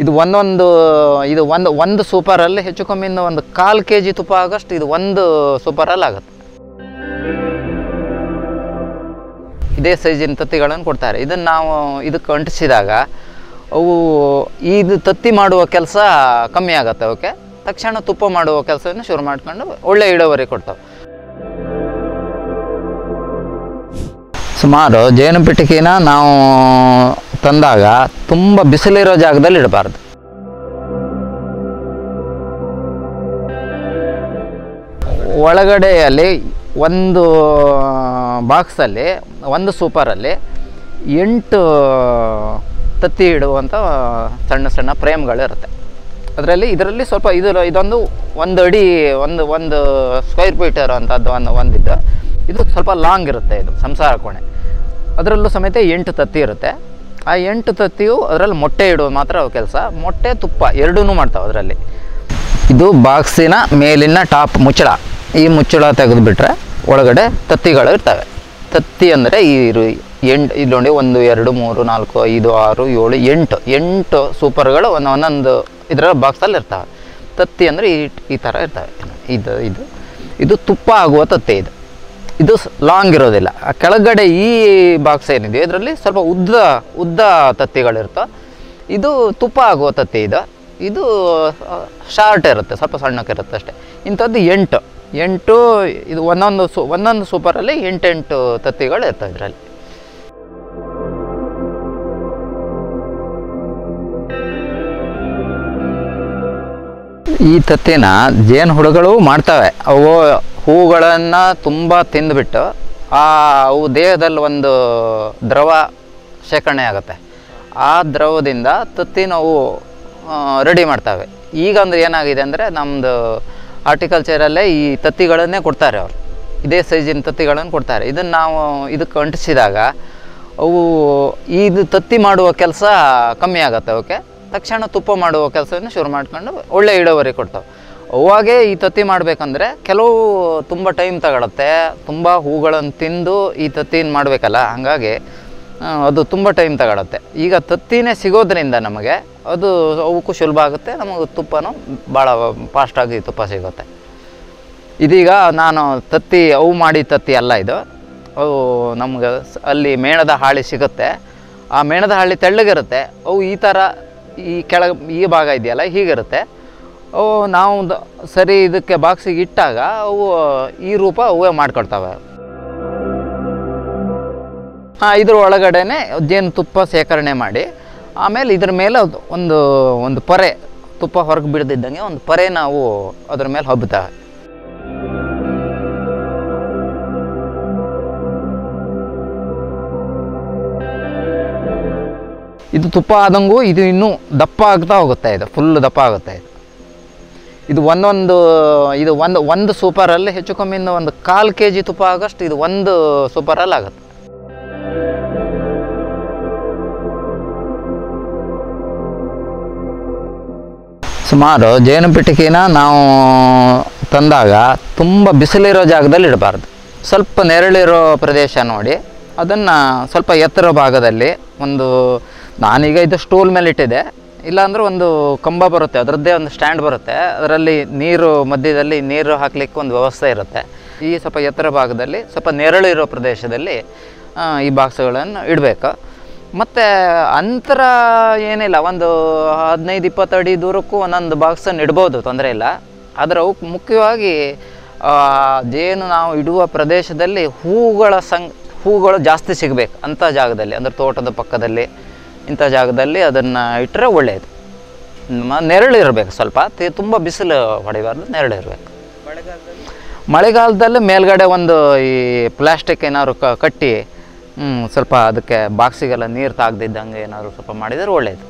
ಇದು ಒಂದು ಸೂಪರಲ್ಲಿ ಹೆಚ್ಚು ಕಮ್ಮಿಯಿಂದ ಒಂದು 1/4 kg ತುಪ್ಪ ಆಗೋಷ್ಟು ಇದು ಒಂದು ಸೂಪರಲ್ಲಿ ಆಗುತ್ತೆ. ಇದೇ ಸೈಜಿನ ತತ್ತಿಗಳನ್ನು ಕೊಡ್ತಾರೆ. ಇದನ್ನು ನಾವು ಇದಕ್ಕೆ ಅಂಟಿಸಿದಾಗ ಅವು ಇದು ತತ್ತಿ ಮಾಡುವ ಕೆಲಸ ಕಮ್ಮಿ ಆಗುತ್ತೆ. ಅವಕ್ಕೆ ತಕ್ಷಣ ತುಪ್ಪ ಮಾಡುವ ಕೆಲಸವನ್ನು ಶುರು ಮಾಡ್ಕೊಂಡು ಒಳ್ಳೆ ಇಳುವರಿ ಕೊಡ್ತಾವೆ. ಸುಮಾರು ಜೇನು ಪೆಟ್ಟಿಗೆನ ನಾವು ತಂದಾಗ ತುಂಬ ಬಿಸಿಲಿರೋ ಜಾಗದಲ್ಲಿ ಇಡಬಾರ್ದು. ಒಳಗಡೆಯಲ್ಲಿ ಒಂದು ಬಾಕ್ಸಲ್ಲಿ ಒಂದು ಸೂಪರಲ್ಲಿ 8 ತತ್ತಿ ಇಡುವಂಥ ಸಣ್ಣ ಸಣ್ಣ ಫ್ರೇಮ್ಗಳಿರುತ್ತೆ. ಇದರಲ್ಲಿ ಸ್ವಲ್ಪ ಇದೊಂದು 1 ಅಡಿ ಒಂದು ಸ್ಕ್ವೇರ್ ಫೀಟರ್ ಅಂಥದ್ದು ಒಂದಿದ್ದು ಇದು ಸ್ವಲ್ಪ ಲಾಂಗ್ ಇರುತ್ತೆ. ಇದು ಸಂಸಾರ ಕೋಣೆ. ಅದರಲ್ಲೂ ಸಮೇತ 8 ತತ್ತಿ ಇರುತ್ತೆ. ಆ 8 ತತ್ತಿಯು ಅದರಲ್ಲಿ ಮೊಟ್ಟೆ ಇಡುವ ಮಾತ್ರ ಕೆಲಸ. ಮೊಟ್ಟೆ ತುಪ್ಪ ಎರಡೂ ಮಾಡ್ತಾವೆ ಅದರಲ್ಲಿ. ಇದು ಬಾಕ್ಸಿನ ಮೇಲಿನ ಟಾಪ್ ಮುಚ್ಚಳ. ಈ ಮುಚ್ಚಳ ತೆಗೆದುಬಿಟ್ರೆ ಒಳಗಡೆ ತತ್ತಿಗಳು ಇರ್ತವೆ. ತತ್ತಿ ಅಂದರೆ ಇಲ್ಲಿ ನೋಡಿ 1 2 3 4 5 6 7 8 ಸೂಪರ್ಗಳು ಒಂದೊಂದು ಇದರ ಬಾಕ್ಸಲ್ಲಿ ಇರ್ತವೆ. ತತ್ತಿ ಅಂದರೆ ಈ ಥರ ಇರ್ತವೆ. ಇದು ತುಪ್ಪ ಆಗುವ ತತ್ತಿ. ಇದು ಲಾಂಗ್ ಇರೋದಿಲ್ಲ. ಆ ಕೆಳಗಡೆ ಈ ಬಾಕ್ಸ್ ಏನಿದೆ ಇದರಲ್ಲಿ ಸ್ವಲ್ಪ ಉದ್ದ ತತ್ತಿಗಳಿರ್ತವೆ. ಇದು ತುಪ್ಪ ಆಗುವ ತತ್ತಿ. ಇದು ಶಾರ್ಟ್ ಇರುತ್ತೆ, ಸ್ವಲ್ಪ ಸಣ್ಣಕ್ಕಿರುತ್ತೆ ಅಷ್ಟೇ. ಇಂಥದ್ದು 8 ಇದು ಒಂದೊಂದು ಸೂಪರಲ್ಲಿ 8 ತತ್ತಿಗಳು ಇರ್ತವೆ ಇದರಲ್ಲಿ. ಈ ತತ್ತಿನ ಜೇನು ಹುಳುಗಳು ಮಾಡ್ತವೆ. ಅವು ಹೂಗಳನ್ನು ತುಂಬ ತಿಂದುಬಿಟ್ಟು ಅವು ದೇಹದಲ್ಲಿ ಒಂದು ದ್ರವ ಶೇಖರಣೆ ಆಗುತ್ತೆ. ಆ ದ್ರವದಿಂದ ತತ್ತಿನ ಅವು ರೆಡಿ ಮಾಡ್ತವೆ. ಈಗ ಅಂದರೆ ಏನಾಗಿದೆ ಅಂದರೆ ನಮ್ಮದು ಹಾರ್ಟಿಕಲ್ಚರಲ್ಲೇ ಈ ತತ್ತಿಗಳನ್ನೇ ಕೊಡ್ತಾರೆ. ಅವರು ಇದೇ ಸೈಜಿನ ತತ್ತಿಗಳನ್ನು ಕೊಡ್ತಾರೆ. ಇದನ್ನು ನಾವು ಇದಕ್ಕೆ ಅಂಟಿಸಿದಾಗ ಅವು ಇದು ತತ್ತಿ ಮಾಡುವ ಕೆಲಸ ಕಮ್ಮಿ ಆಗುತ್ತೆ. ಅವಕ್ಕೆ ತಕ್ಷಣ ತುಪ್ಪ ಮಾಡುವ ಕೆಲಸವನ್ನು ಶುರು ಮಾಡ್ಕೊಂಡು ಒಳ್ಳೆ ಇಳುವರಿ ಕೊಡ್ತಾವೆ. ಅವಾಗೇ ಈ ತತ್ತಿ ಮಾಡಬೇಕಂದ್ರೆ ಕೆಲವು ತುಂಬ ಟೈಮ್ ತಗೊಳುತ್ತೆ. ತುಂಬ ಹೂಗಳನ್ನು ತಿಂದು ಈ ತತ್ತಿನ ಮಾಡಬೇಕಲ್ಲ, ಹಾಗಾಗಿ ಅದು ತುಂಬ ಟೈಮ್ ತಗೊಳುತ್ತೆ. ಈಗ ತತ್ತಿನೇ ಸಿಗೋದ್ರಿಂದ ನಮಗೆ ಅದು ಅವಕ್ಕೂ ಸುಲಭ ಆಗುತ್ತೆ. ನಮಗೆ ತುಪ್ಪನೂ ಭಾಳ ಫಾಸ್ಟಾಗಿ ತುಪ್ಪ ಸಿಗುತ್ತೆ. ಇದೀಗ ನಾನು ಅವು ಮಾಡಿ ತತ್ತಿ ಅಲ್ಲ ಇದು. ಅವು ನಮ್ಗೆ ಅಲ್ಲಿ ಮೇಣದ ಹಾಳಿ ಸಿಗುತ್ತೆ. ಆ ಮೇಣದ ಹಾಳಿ ತೆಳ್ಳಗಿರುತ್ತೆ. ಅವು ಈ ಥರ ಈ ಭಾಗ ಇದೆಯಲ್ಲ ಹೀಗಿರುತ್ತೆ. ಅವು ನಾವು ಸರಿ ಇದಕ್ಕೆ ಬಾಕ್ಸಿಗೆ ಇಟ್ಟಾಗ ಅವು ಈ ರೂಪ ಅವೇ ಮಾಡ್ಕೊಳ್ತವೆ. ಇದ್ರ ಒಳಗಡೆನೆ ಜೇನು ತುಪ್ಪ ಶೇಖರಣೆ ಮಾಡಿ ಆಮೇಲೆ ಇದ್ರ ಮೇಲೆ ಒಂದು ಪೊರೆ, ತುಪ್ಪ ಹೊರಗೆ ಬಿಡದಿದ್ದಂಗೆ ಒಂದು ಪೊರೆ ನಾವು ಅದ್ರ ಮೇಲೆ ಹಬ್ಬುತ್ತವೆ. ಇದು ತುಪ್ಪ ಆದಂಗೂ ಇದು ಇನ್ನೂ ದಪ್ಪ ಆಗ್ತಾ ಹೋಗುತ್ತೆ. ಇದು ಫುಲ್ ದಪ್ಪ ಆಗುತ್ತೆ. ಇದು ಒಂದು ಸೂಪರಲ್ಲಿ ಹೆಚ್ಚು ಕಮ್ಮಿಯಿಂದ ಒಂದು 1/4 kg ತುಪ್ಪ ಆಗೋಷ್ಟು ಇದು ಒಂದು ಸೂಪರಲ್ಲಿ ಆಗುತ್ತೆ. ಸುಮಾರು ಜೇನು ಪೆಟ್ಟಿಗೆನ ನಾವು ತಂದಾಗ ತುಂಬ ಬಿಸಿಲಿರೋ ಜಾಗದಲ್ಲಿ ಇಡಬಾರ್ದು. ಸ್ವಲ್ಪ ನೆರಳಿರೋ ಪ್ರದೇಶ ನೋಡಿ ಅದನ್ನು ಸ್ವಲ್ಪ ಎತ್ತರ ಭಾಗದಲ್ಲಿ ನಾನೀಗ ಇದು ಸ್ಟೂಲ್ ಮೇಲೆ ಇಟ್ಟಿದೆ. ಇಲ್ಲಾಂದ್ರೆ ಒಂದು ಕಂಬ ಬರುತ್ತೆ, ಅದರದ್ದೇ ಒಂದು ಸ್ಟ್ಯಾಂಡ್ ಬರುತ್ತೆ. ಅದರಲ್ಲಿ ಮಧ್ಯದಲ್ಲಿ ನೀರು ಹಾಕಲಿಕ್ಕೆ ಒಂದು ವ್ಯವಸ್ಥೆ ಇರುತ್ತೆ. ಈ ಸ್ವಲ್ಪ ಎತ್ತರ ಭಾಗದಲ್ಲಿ ಸ್ವಲ್ಪ ನೆರಳಿರೋ ಪ್ರದೇಶದಲ್ಲಿ ಈ ಬಾಕ್ಸ್ಗಳನ್ನು ಇಡಬೇಕು. ಮತ್ತು ಅಂತರ ಏನಿಲ್ಲ, ಒಂದು 15-20 ಅಡಿ ದೂರಕ್ಕೂ ಒಂದೊಂದು ಬಾಕ್ಸನ್ನು ಇಡ್ಬೋದು, ತೊಂದರೆ ಇಲ್ಲ. ಆದರೆ ಅವಕ್ಕೆ ಮುಖ್ಯವಾಗಿ ಜೇನು ನಾವು ಇಡುವ ಪ್ರದೇಶದಲ್ಲಿ ಹೂಗಳು ಜಾಸ್ತಿ ಸಿಗಬೇಕು ಅಂಥ ಜಾಗದಲ್ಲಿ, ಅಂದರೆ ತೋಟದ ಪಕ್ಕದಲ್ಲಿ ಇಂಥ ಜಾಗದಲ್ಲಿ ಅದನ್ನು ಇಟ್ಟರೆ ಒಳ್ಳೆಯದು. ನೆರಳಿರಬೇಕು, ಸ್ವಲ್ಪ ತುಂಬ ಬಿಸಿಲು ಹೊಡಿಬಾರ್ದು, ನೆರಳಿರಬೇಕು. ಮಳೆಗಾಲದಲ್ಲಿ ಮೇಲ್ಗಡೆ ಈ ಪ್ಲಾಸ್ಟಿಕ್ ಏನಾದ್ರು ಕಟ್ಟಿ ಸ್ವಲ್ಪ ಅದಕ್ಕೆ ಬಾಕ್ಸಿಗೆಲ್ಲ ನೀರು ತಾಗದಿದ್ದಂಗೆ ಏನಾದರೂ ಸ್ವಲ್ಪ ಮಾಡಿದರೆ ಒಳ್ಳೆಯದು.